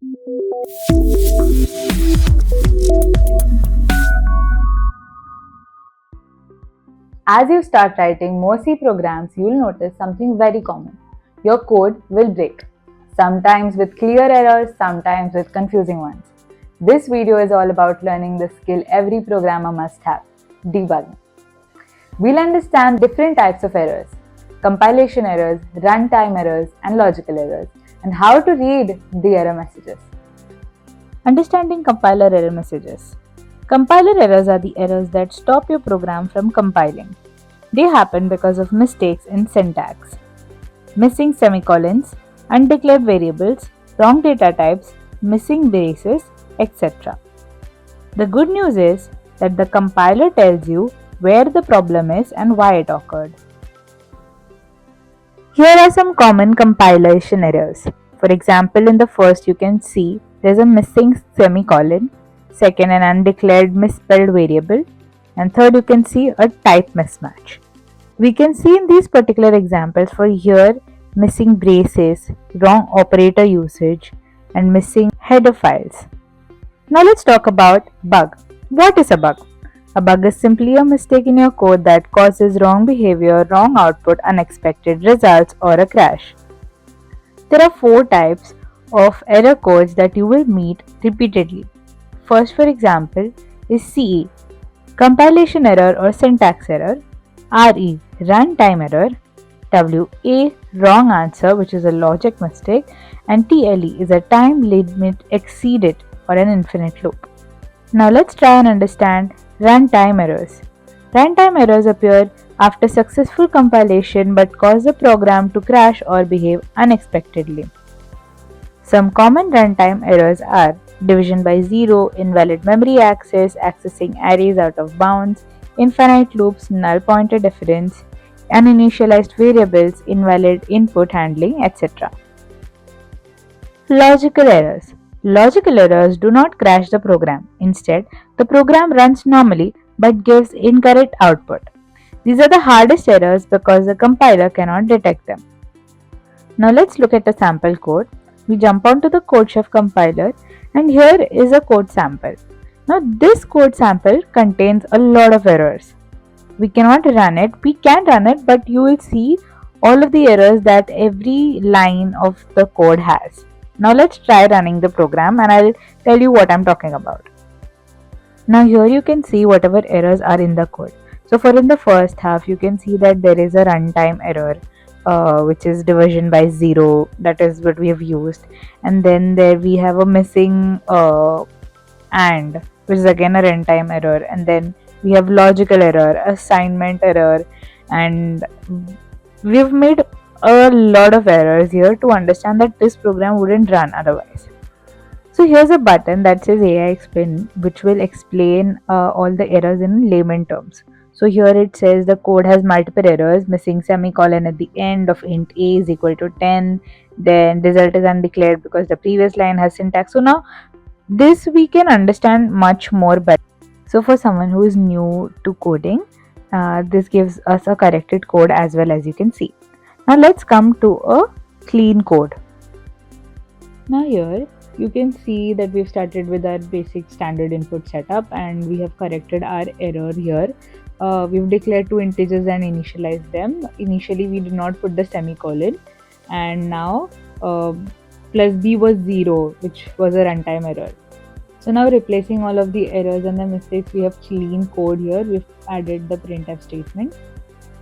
As you start writing more C programs, you will notice something very common. Your code will break, sometimes with clear errors, sometimes with confusing ones. This video is all about learning the skill every programmer must have, debugging. We'll understand different types of errors, compilation errors, runtime errors, and logical errors, and how to read the error messages. Understanding compiler error messages. Compiler errors are the errors that stop your program from compiling. They happen because of mistakes in syntax, missing semicolons, undeclared variables, wrong data types, missing braces, etc. The good news is that the compiler tells you where the problem is and why it occurred. Here are some common compilation errors. For example, in the first you can see there's a missing semicolon, second an undeclared misspelled variable, and third you can see a type mismatch. We can see in these particular examples for here missing braces, wrong operator usage, and missing header files. Now let's talk about bug. What is a bug? A bug is simply a mistake in your code that causes wrong behavior, wrong output, unexpected results, or a crash. There are 4 types of error codes that you will meet repeatedly. First, for example, is CE, compilation error or syntax error, RE, runtime error, WA, wrong answer, which is a logic mistake, and TLE is a time limit exceeded or an infinite loop. Now let's try and understand runtime errors. Runtime errors appear after successful compilation but cause the program to crash or behave unexpectedly. Some common runtime errors are division by zero, invalid memory access, accessing arrays out of bounds, infinite loops, null pointer difference, uninitialized variables, invalid input handling, etc. Logical errors. Logical errors do not crash the program. Instead, the program runs normally but gives incorrect output. These are the hardest errors because the compiler cannot detect them. Now let's look at a sample code. We jump onto the CodeChef compiler and here is a code sample. Now this code sample contains a lot of errors. We cannot run it. We can run it, but you will see all of the errors that every line of the code has. Now let's try running the program and I'll tell you what I'm talking about. Now here you can see whatever errors are in the code. So for in the first half you can see that there is a runtime error which is division by zero, that is what we have used, and then there we have a missing and, which is again a runtime error, and then we have logical error, assignment error, and we've made a lot of errors here to understand that this program wouldn't run otherwise. So here's a button that says AI Explain, which will explain all the errors in layman terms. So here it says the code has multiple errors, missing semicolon at the end of int a is equal to 10, then result is undeclared because the previous line has syntax. So now this we can understand much more better. So for someone who is new to coding, this gives us a corrected code as well, as you can see. Now let's come to a clean code. Now here you can see that we've started with our basic standard input setup and we have corrected our error here. We've declared 2 integers and initialized them. Initially we did not put the semicolon, and now plus b was 0, which was a runtime error. So now replacing all of the errors and the mistakes, we have clean code here. We've added the printf statement.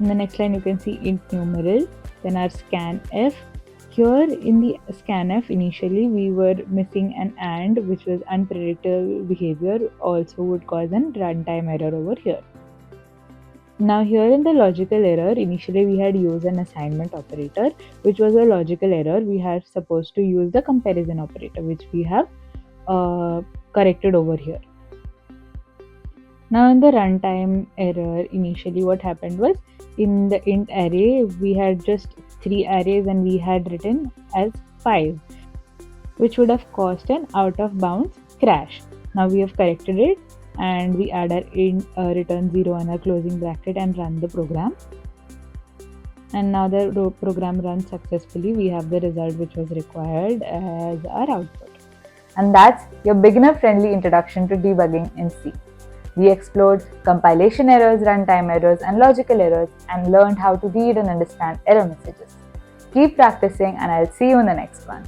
In the next line you can see int numeral, then our scanf. Here in the scanf initially we were missing an and, which was unpredictable behavior, also would cause an runtime error over here. Now here in the logical error, initially we had used an assignment operator, which was a logical error. We had supposed to use the comparison operator, which we have corrected over here. Now in the runtime error, initially what happened was, in the int array we had just 3 arrays and we had written as 5, which would have caused an out of bounds crash. Now we have corrected it and we add our int return 0 and our closing bracket and run the program. And now the program runs successfully. We have the result which was required as our output. And that's your beginner-friendly introduction to debugging in C. We explored compilation errors, runtime errors, and logical errors and learned how to read and understand error messages. Keep practicing, and I'll see you in the next one.